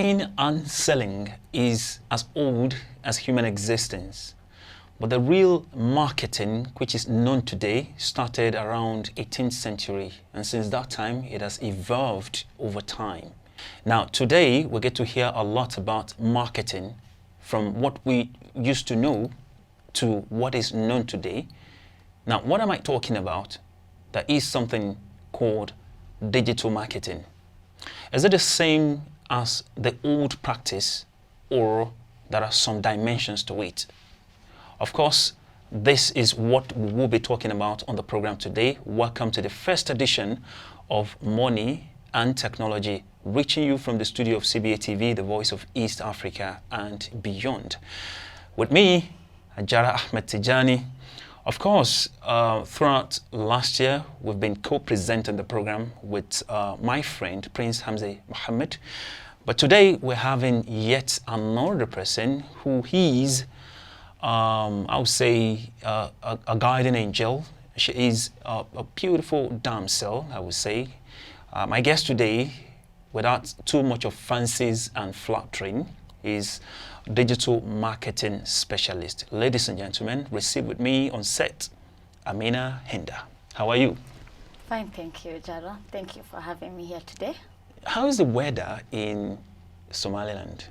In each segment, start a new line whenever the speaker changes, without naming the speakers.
Buying and selling is as old as human existence. But the real marketing, which is known today, started around 18th century. And since that time, it has evolved over time. Now, today, we get to hear a lot about marketing, from what we used to know to what is known today. Now, what am I talking about? There is something called digital marketing. Is it the same as the old practice, or there are some dimensions to it? Of course, this is what we will be talking about on the program today. Welcome to the first edition of Money and Technology, reaching you from the studio of CBA TV, the voice of East Africa and beyond. With me, Ajara Ahmed Tijani. Of course, throughout last year, we've been co-presenting the program with my friend, Prince Hamza Mohammed. But today, we're having yet another person who is, I would say, a guardian angel. She is a beautiful damsel, I would say. My guest today, without too much of fancies and flattering, is digital marketing specialist. Ladies and gentlemen, receive with me on set, Amina Hinda. How are you?
Fine, thank you, Jara. Thank you for having me here today.
How is the weather in Somaliland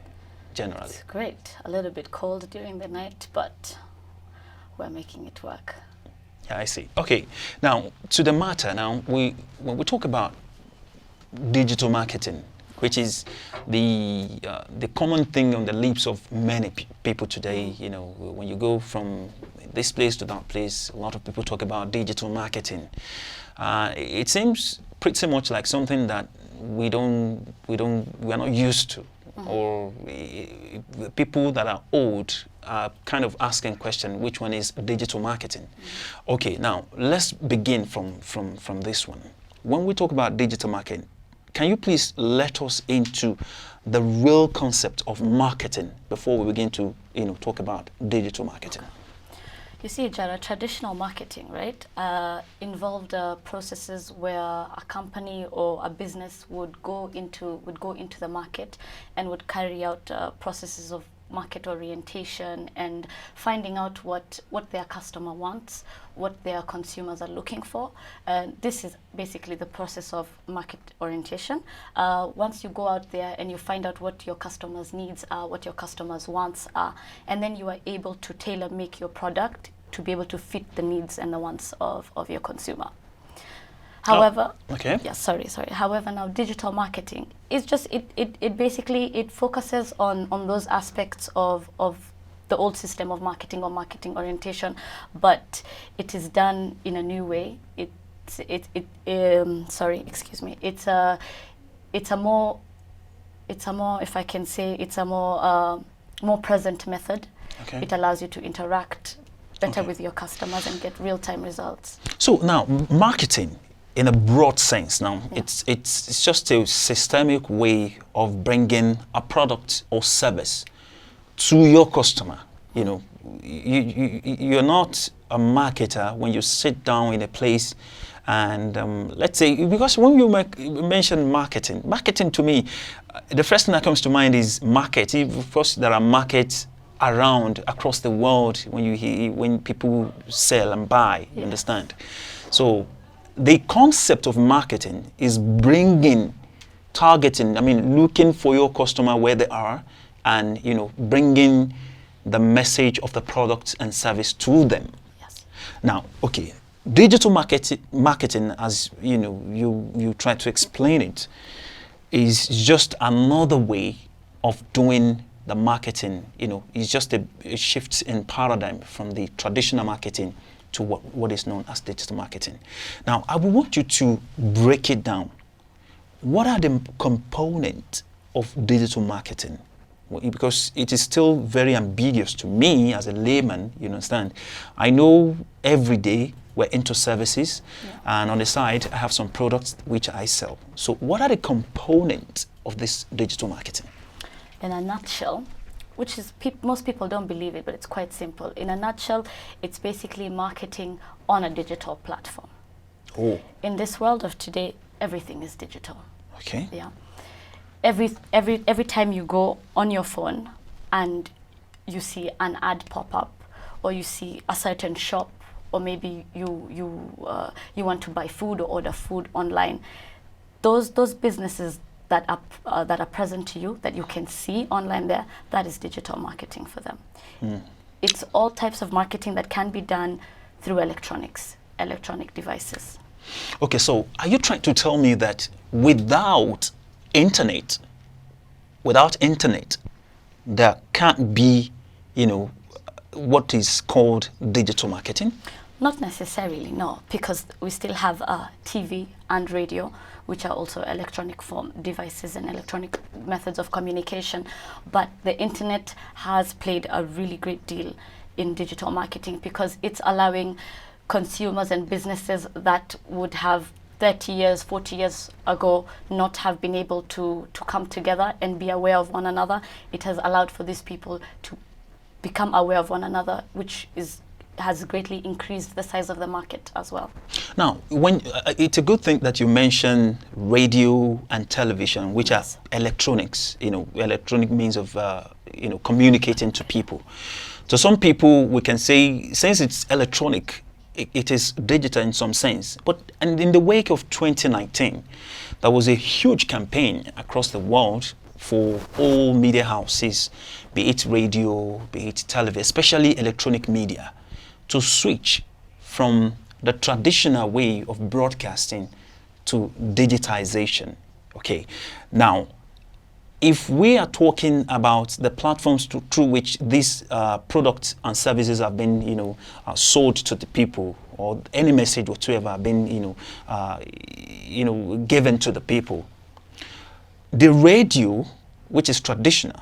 generally?
It's great. A little bit cold during the night, but we're making it work.
Yeah, I see. Okay, now to the matter. Now, when we talk about digital marketing, which is the common thing on the lips of many people today. You know, when you go from this place to that place, a lot of people talk about digital marketing. It seems pretty much like something that we are not used to, or people that are old are kind of asking question, which one is digital marketing? Okay, now let's begin from this one. When we talk about digital marketing, can you please let us into the real concept of marketing before we begin to, talk about digital marketing?
Okay. You see, Jara, traditional marketing, right, involved processes where a company or a business would go into the market and would carry out processes of market orientation and finding out what their customer wants, what their consumers are looking for. This is basically the process of market orientation. Once you go out there and you find out what your customers' needs are, what your customers' wants are, and then you are able to tailor make your product to be able to fit the needs and the wants of your consumer. However,
okay.
Yeah, sorry. However, now digital marketing is just it basically focuses on those aspects of the old system of marketing or marketing orientation, but it is done in a new way. It's a more, if I can say, it's a more present method.
Okay.
It allows you to interact better with your customers and get real-time results.
So now, marketing, in a broad sense, now it's just a systemic way of bringing a product or service to your customer. You know, you're not a marketer when you sit down in a place and let's say, because when you mention marketing to me, the first thing that comes to mind is market. Of course, there are markets around across the world when people sell and buy. You understand? So the concept of marketing is targeting, looking for your customer where they are and, bringing the message of the product and service to them.
Yes.
Now, okay, digital marketing, as you try to explain it, is just another way of doing the marketing. It's just a shift in paradigm from the traditional marketing to what is known as digital marketing. Now, I would want you to break it down. What are the components of digital marketing? Because it is still very ambiguous to me as a layman, you understand. I know every day we're into services, and on the side, I have some products which I sell. So what are the components of this digital marketing?
In a nutshell, which is most people don't believe it, but it's quite simple. In a nutshell, it's basically marketing on a digital platform.
Oh.
In this world of today, everything is digital.
Okay.
Yeah. every time you go on your phone and you see an ad pop up, or you see a certain shop, or maybe you want to buy food or order food online, those businesses that are present to you, that you can see online there, that is digital marketing for them. It's all types of marketing that can be done through electronic devices.
Okay, so are you trying to tell me that without internet, there can't be, what is called digital marketing?
Not necessarily, no, because we still have TV and radio, which are also electronic form devices and electronic methods of communication. But the internet has played a really great deal in digital marketing, because it's allowing consumers and businesses that would have 30 years, 40 years ago not have been able to come together and be aware of one another. It has allowed for these people to become aware of one another, which has greatly increased the size of the market as well.
Now, when it's a good thing that you mention radio and television, which
Yes.
are electronics, electronic means of communicating to people. To some people, we can say, since it's electronic, it is digital in some sense. And in the wake of 2019, there was a huge campaign across the world for all media houses, be it radio, be it television, especially electronic media, to switch from the traditional way of broadcasting to digitization. Okay, now, if we are talking about the platforms through which these products and services have been, sold to the people, or any message whatsoever have been, given to the people, the radio, which is traditional,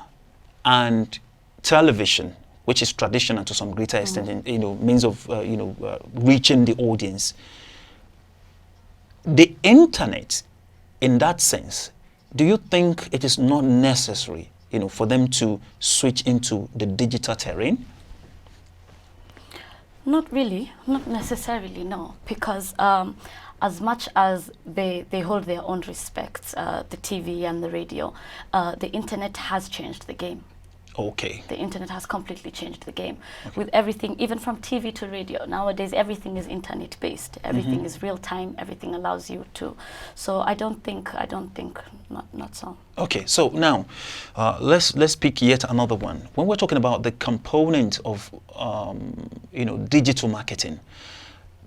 and television, which is traditional to some greater extent, means of reaching the audience. The internet, in that sense, do you think it is not necessary, for them to switch into the digital terrain?
Not really, not necessarily, no, because as much as they hold their own respect, the TV and the radio, the internet has changed the game.
Okay.
The internet has completely changed the game. Okay. With everything, even from TV to radio, nowadays everything is internet based. Everything is real time. Everything allows you to. So I don't think, not so.
Okay, so now let's pick yet another one. When we're talking about the component of digital marketing,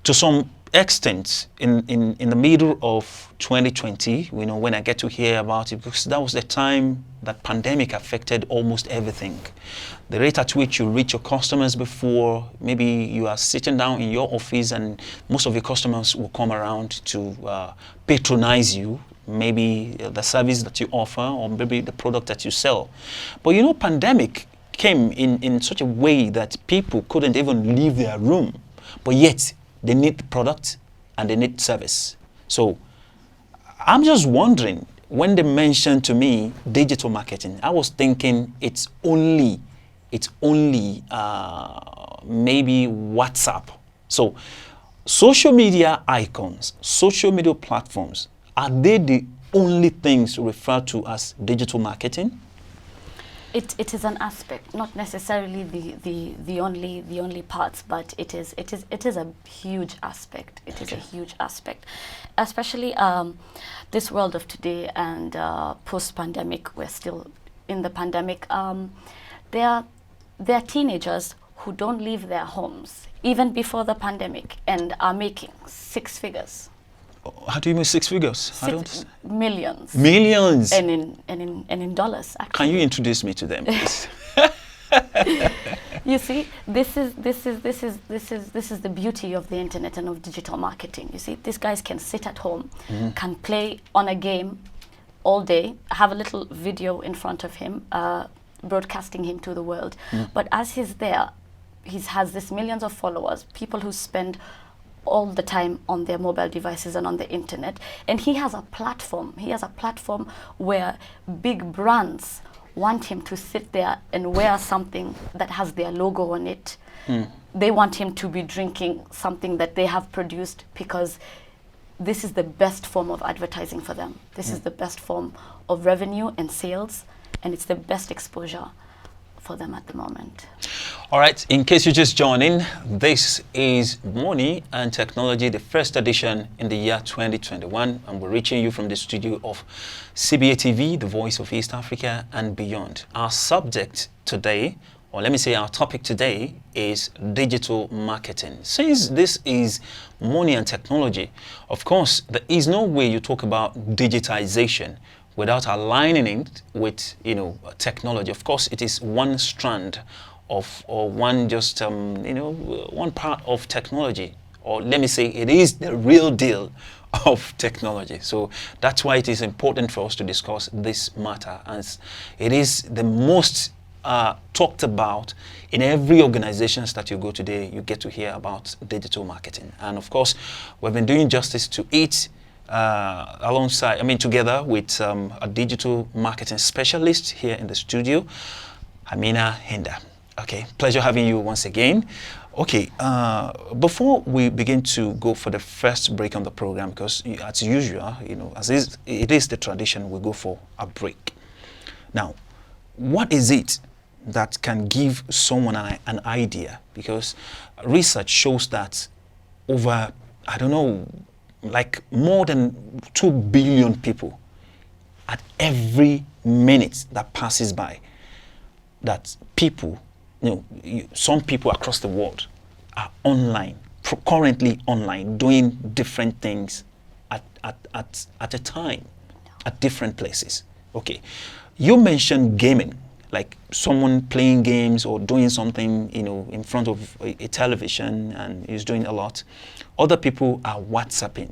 to some extent, in the middle of 2020, when I get to hear about it, because that was the time that pandemic affected almost everything. The rate at which you reach your customers before, maybe you are sitting down in your office and most of your customers will come around to patronize you, maybe the service that you offer, or maybe the product that you sell. But pandemic came in such a way that people couldn't even leave their room, but yet they need the product and they need service. So I'm just wondering, when they mentioned to me digital marketing, I was thinking it's only maybe WhatsApp. So social media icons, social media platforms, are they the only things referred to as digital marketing?
It is an aspect, not necessarily the only parts, but it is a huge aspect. It is a huge aspect, especially this world of today and post-pandemic. We're still in the pandemic. There are teenagers who don't leave their homes even before the pandemic and are making six figures.
How do you mean six figures?
Millions.
Millions.
And in dollars, actually.
Can you introduce me to them, please?
You see, this is the beauty of the internet and of digital marketing. You see, these guys can sit at home, can play on a game all day, have a little video in front of him, broadcasting him to the world. But as he's there, he has this millions of followers, people who spend all the time on their mobile devices and on the internet, and he has a platform. He has a platform where big brands want him to sit there and wear something that has their logo on it. They want him to be drinking something that they have produced because this is the best form of advertising for them. This is the best form of revenue and sales, and it's the best exposure for them at the moment.
All right, in case you just joined in, this is Money and Technology, the first edition in the year 2021, and we're reaching you from the studio of CBA TV, the voice of East Africa and beyond. Our subject today, or let me say our topic today, is digital marketing. Since this is Money and Technology, of course, there is no way you talk about digitization without aligning it with, technology. Of course, it is one strand of, or one just, one part of technology, or let me say it is the real deal of technology. So that's why it is important for us to discuss this matter, as it is the most talked about in every organizations that you go today. You get to hear about digital marketing, and of course, we've been doing justice to it together with a digital marketing specialist here in the studio, Amina Hinda. Okay, pleasure having you once again. Okay, before we begin to go for the first break on the program, because as usual, it is the tradition, we go for a break. Now, what is it that can give someone an idea? Because research shows that over, like more than 2 billion people at every minute that passes by, that people, some people across the world are online, currently online, doing different things at a time, at different places. Okay, you mentioned gaming, like someone playing games or doing something, in front of a television, and is doing a lot. Other people are WhatsApping.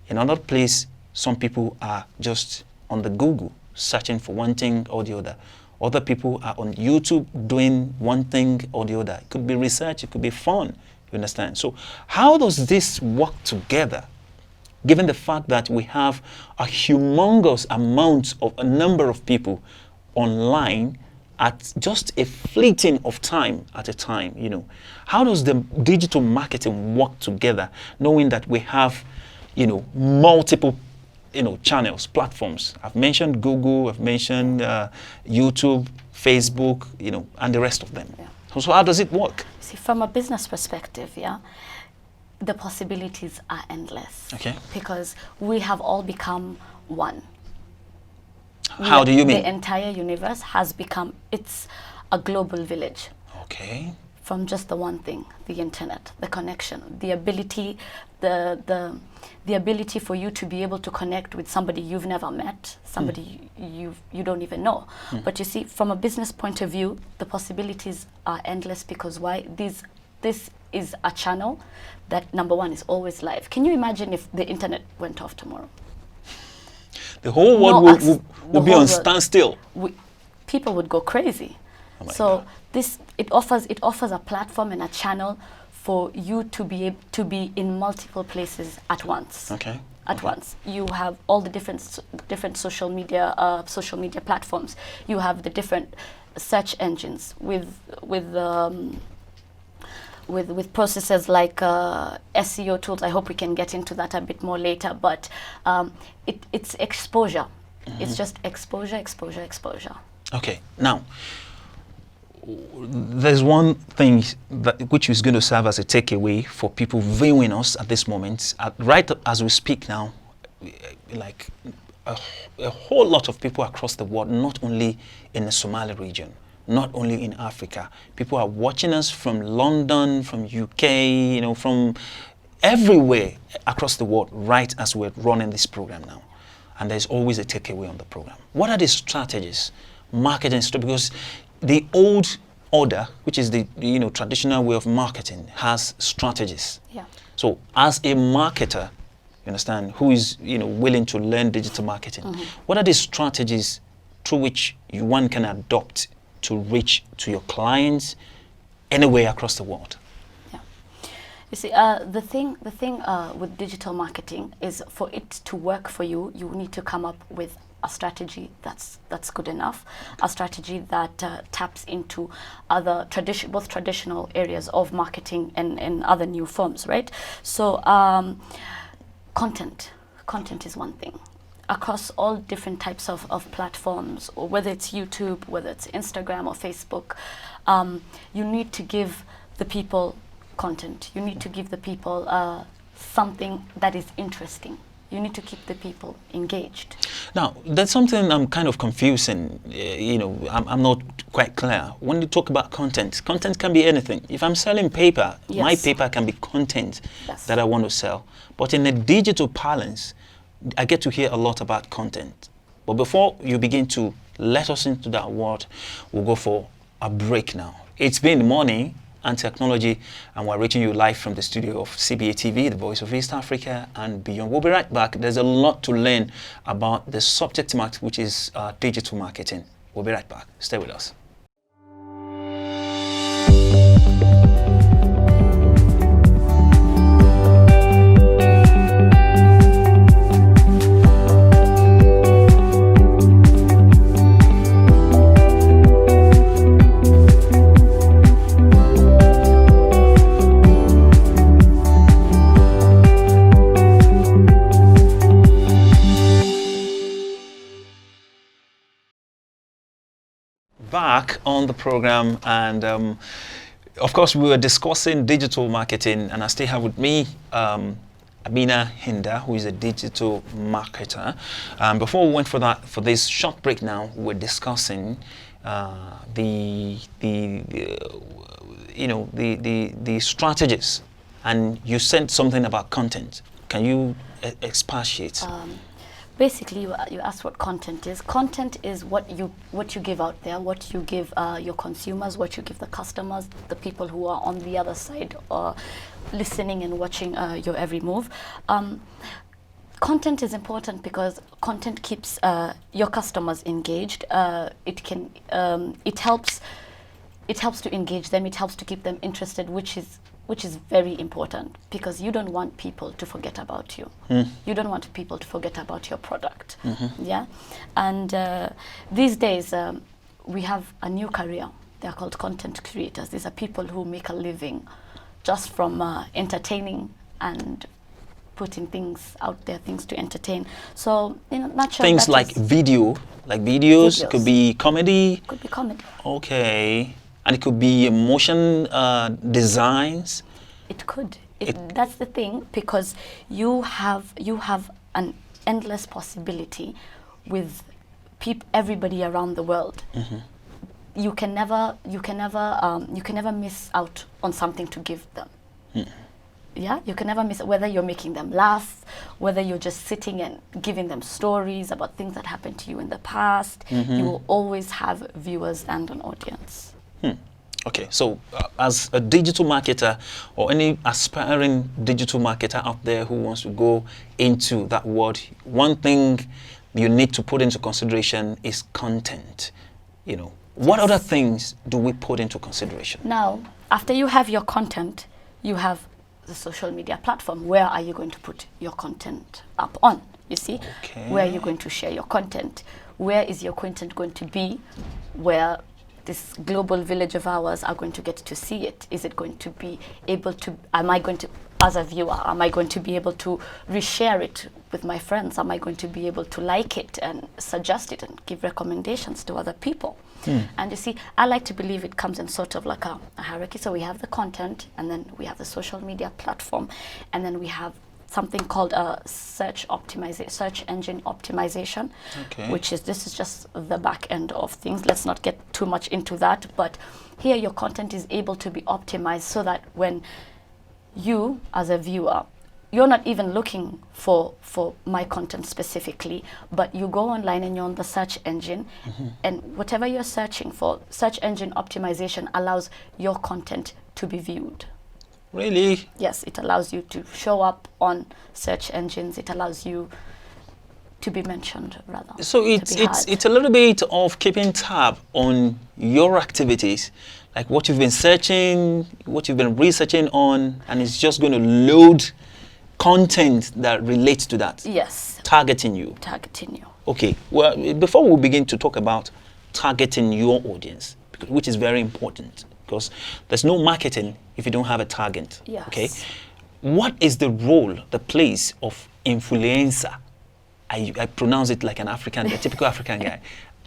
In another place, some people are just on the Google searching for one thing or the other. Other people are on YouTube doing one thing or the other. It could be research, it could be fun, you understand? So how does this work together, given the fact that we have a humongous amount of a number of people online at just a fleeting of time at a time, How does the digital marketing work together, knowing that we have, multiple, channels, platforms? I've mentioned Google, I've mentioned YouTube, Facebook, and the rest of them.
Yeah.
So how does it work?
See, from a business perspective, the possibilities are endless.
Okay.
Because we have all become one.
How do you mean?
The entire universe has become, it's a global village.
Okay.
From just the one thing, the internet, the connection, the ability, the ability for you to be able to connect with somebody you've never met, somebody you don't even know. But you see, from a business point of view, the possibilities are endless, because why? This is a channel that, number one, is always live. Can you imagine if the internet went off tomorrow?
The whole world will be on standstill.
People would go crazy.
Oh
so it offers a platform and a channel for you to be able to be in multiple places at once.
Okay.
At once, you have all the different social media platforms. You have the different search engines with processes like SEO tools. I hope we can get into that a bit more later, but it's exposure. It's just exposure.
Okay, now, there's one thing which is going to serve as a takeaway for people viewing us at this moment. Right as we speak now, like a whole lot of people across the world, not only in the Somali region, not only in Africa. People are watching us from London, from UK, from everywhere across the world, right as we're running this program now. And there's always a takeaway on the program. What are the strategies, marketing strategies? Because the old order, which is the traditional way of marketing, has strategies.
Yeah.
So as a marketer, you understand, who is willing to learn digital marketing, what are the strategies through which one can adopt to reach to your clients anywhere across the world?
Yeah. You see, the thing with digital marketing is, for it to work for you, you need to come up with a strategy that's good enough, a strategy that taps into other both traditional areas of marketing and other new forms, right? So content is one thing across all different types of platforms, or whether it's YouTube, whether it's Instagram or Facebook. You need to give the people content. You need to give the people something that is interesting. You need to keep the people engaged.
Now, that's something I'm kind of confusing. I'm not quite clear. When you talk about content can be anything. If I'm selling paper,
Yes.
my paper can be content
Yes.
that I want to sell. But in a digital parlance, I get to hear a lot about content. But before you begin to let us into that word, we'll go for a break now. It's been morning and technology, and we're reaching you live from the studio of CBA TV, the voice of East Africa and beyond. We'll be right back. There's a lot to learn about the subject matter, which is digital marketing. We'll be right back. Stay with us. Back on the program, and of course we were discussing digital marketing, and I still have with me Amina Hinda, who is a digital marketer. Before we went for this short break now, we're discussing the strategies, and you said something about content. Can you expatiate?
Basically, you asked what content is. Content is what you give out there, what you give your consumers, what you give the customers, the people who are on the other side, listening and watching your every move. Content is important because content keeps your customers engaged. It helps to engage them. It helps to keep them interested, which is very important, because you don't want people to forget about you. You don't want people to forget about your product. Yeah, and these days we have a new career. They are called content creators. These are people who make a living just from entertaining and putting things out there, things to entertain. So, naturally,
things like videos. It could be comedy.
Could be comedy.
Okay. And it could be motion designs.
It could. That's the thing, because you have an endless possibility with everybody around the world. You can never miss out on something to give them. Yeah, you can never miss, whether you're making them laugh, whether you're just sitting and giving them stories about things that happened to you in the past. You will always have viewers and an audience.
Okay, so as a digital marketer, or any aspiring digital marketer out there who wants to go into that world, one thing you need to put into consideration is content. What other things do we put into consideration?
Now, after you have your content, you have the social media platform. Where are you going to put your content up on? You see, where are you going to share your content? Where is your content going to be? Where this global village of ours are going to get to see it? Is it going to be able to, as a viewer, am I going to be able to reshare it with my friends? Am I going to be able to like it and suggest it and give recommendations to other people? And you see, I like to believe it comes in sort of like a hierarchy. So we have the content, and then we have the social media platform, and then we have something called search engine optimization, which is, this is just the back end of things. Let's not get too much into that, but here your content is able to be optimized so that when you, as a viewer, you're not even looking for my content specifically, but you go online and you're on the search engine, and whatever you're searching for, search engine optimization allows your content to be viewed.
Really?
Yes, it allows you to show up on search engines. It allows you to be mentioned, rather.
So it's a little bit of keeping tab on your activities, like what you've been searching, what you've been researching on, and it's just going to load content that relates to that.
Yes.
Targeting you.
Targeting you.
Okay. Well, before we begin to talk about targeting your audience, which is very important, because there's no marketing if you don't have a target.
Yes.
Okay. what is the role, the place of influencer? I pronounce it like an African, a typical African guy.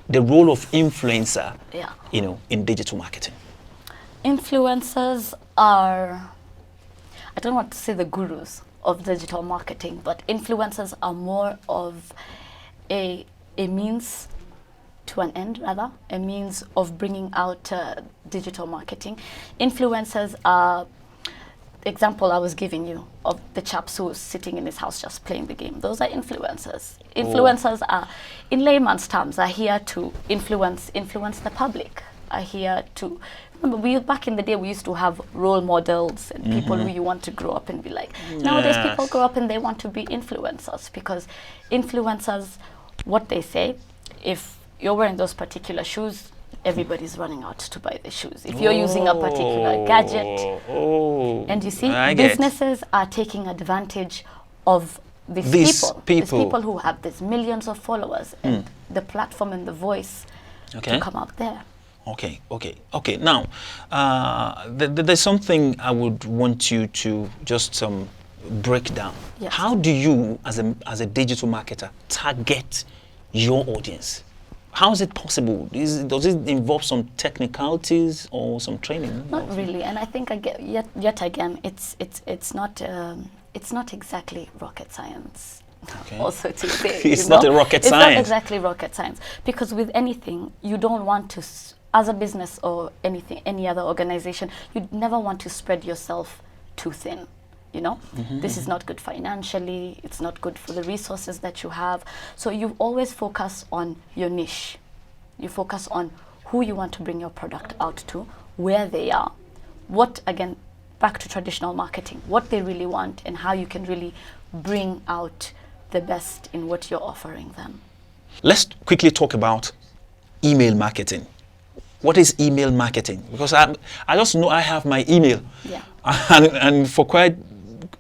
The role of influencer,
Yeah.
you know, in digital marketing.
Influencers are, I don't want to say the gurus of digital marketing, but influencers are more of a means to an end, rather, a means of bringing out digital marketing. Influencers are, example I was giving you of the chaps who was sitting in his house just playing the game. Those are influencers. Influencers are, in layman's terms, are here to influence the public. Are here to, remember, back in the day we used to have role models and people who you want to grow up and be like. Nowadays people grow up and they want to be influencers, because influencers, what they say, if you're wearing those particular shoes, everybody's running out to buy the shoes. If you're using a particular gadget, and you see, businesses are taking advantage of these people. These people who have these millions of followers and the platform and the voice to come out there.
Okay. Now, there's something I would want you to just break down.
Yes.
How do you, as a digital marketer, target your audience? How is it possible? Does it involve some technicalities or some training?
Not really, and I think yet again, it's not exactly rocket science.
Okay.
Also to say,
it's not a rocket science.
It's not exactly rocket science, because with anything, you don't want to, as a business or any other organization, you never want to spread yourself too thin. You know, this is not good financially. It's not good for the resources that you have. So you always focus on your niche. You focus on who you want to bring your product out to, where they are, what, again, back to traditional marketing, what they really want and how you can really bring out the best in what you're offering them.
Let's quickly talk about email marketing. What is email marketing? Because I just know I have my email.
Yeah.
And for quite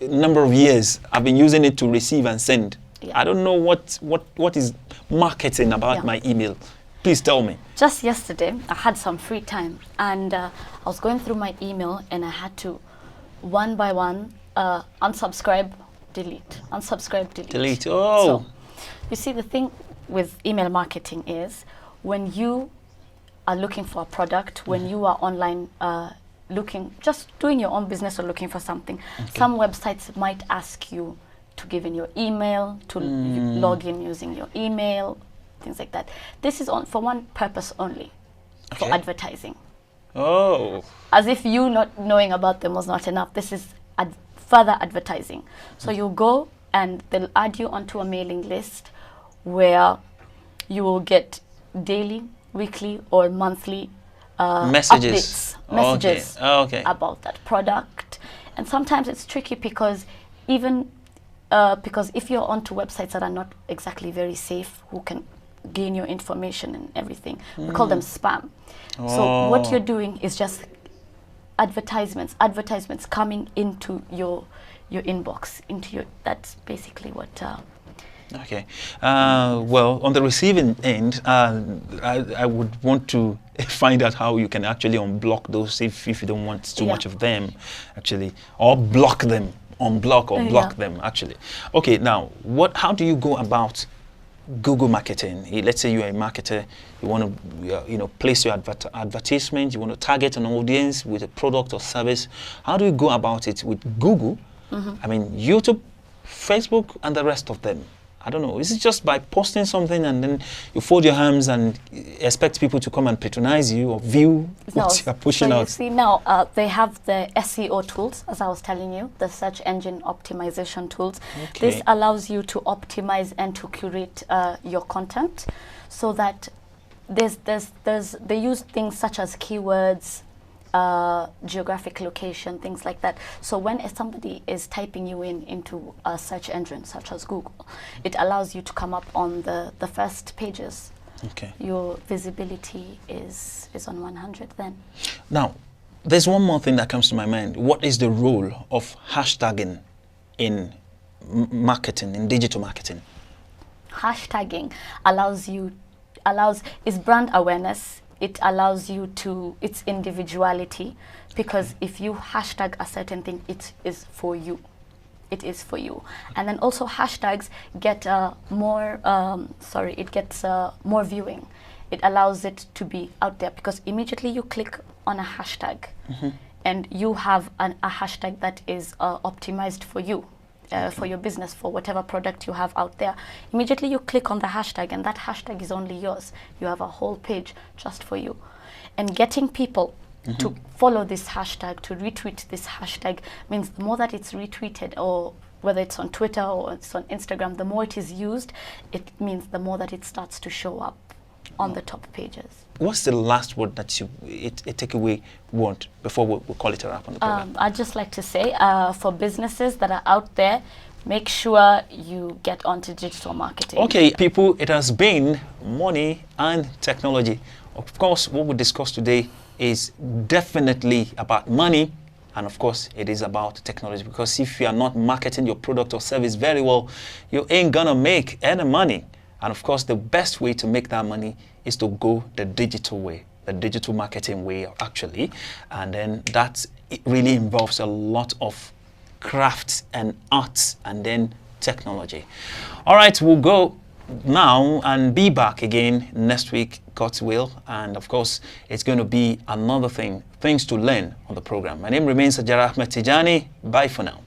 a number of years, I've been using it to receive and send.
Yeah.
I don't know what is marketing about my email. Please tell me.
Just yesterday, I had some free time, and I was going through my email, and I had to, one by one, unsubscribe, delete, unsubscribe, delete.
Delete. Oh.
So, you see, the thing with email marketing is when you are looking for a product, when you are online just doing your own business or looking for something, some websites might ask you to give in your email, to log in using your email, things like that. This is for one purpose only, for advertising.
Oh.
As if you not knowing about them was not enough. This is further advertising. So you go and they'll add you onto a mailing list where you will get daily, weekly or monthly messages about that product. And sometimes it's tricky because because if you're onto websites that are not exactly very safe, who can gain your information and everything, we call them spam. So what you're doing is just advertisements coming into your inbox, that's basically what
Okay. Well, on the receiving end, I would want to find out how you can actually unblock those if you don't want too much of them, actually, or block them, unblock or block them, actually. Okay, now, how do you go about Google marketing? Let's say you're a marketer, you want to place your advertisement, you want to target an audience with a product or service. How do you go about it with Google? I mean, YouTube, Facebook, and the rest of them? I don't know. Is it just by posting something and then you fold your hands and expect people to come and patronize you or view what you're pushing out?
You see now, they have the SEO tools, as I was telling you, the search engine optimization tools.
Okay.
This allows you to optimize and to curate your content so that they use things such as keywords, geographic location, things like that. So when somebody is typing you into a search engine such as Google, it allows you to come up on the first pages.
Okay.
Your visibility is on 100 then.
Now, there's one more thing that comes to my mind. What is the role of hashtagging in marketing, in digital marketing?
Hashtagging is brand awareness. It allows you to, it's individuality, because if you hashtag a certain thing, it is for you. it is for you. And then also hashtags get more viewing. It allows it to be out there because immediately you click on a hashtag and you have a hashtag that is optimized for you. For your business, for whatever product you have out there. Immediately you click on the hashtag and that hashtag is only yours. You have a whole page just for you. And getting people to follow this hashtag, to retweet this hashtag, means the more that it's retweeted, or whether it's on Twitter or it's on Instagram, the more it is used, it means the more that it starts to show up on the top pages.
What's the last word that a takeaway want before we call it a wrap on the program?
I'd just like to say, for businesses that are out there, make sure you get onto digital marketing.
Okay, people, it has been money and technology. Of course, what we discussed today is definitely about money, and of course, it is about technology, because if you are not marketing your product or service very well, you ain't gonna make any money. And of course, the best way to make that money is to go the digital way, the digital marketing way, actually. And then that really involves a lot of crafts and arts and then technology. All right, we'll go now and be back again next week, God's will. And of course, it's going to be another things to learn on the program. My name remains Ajara Ahmed Tijani. Bye for now.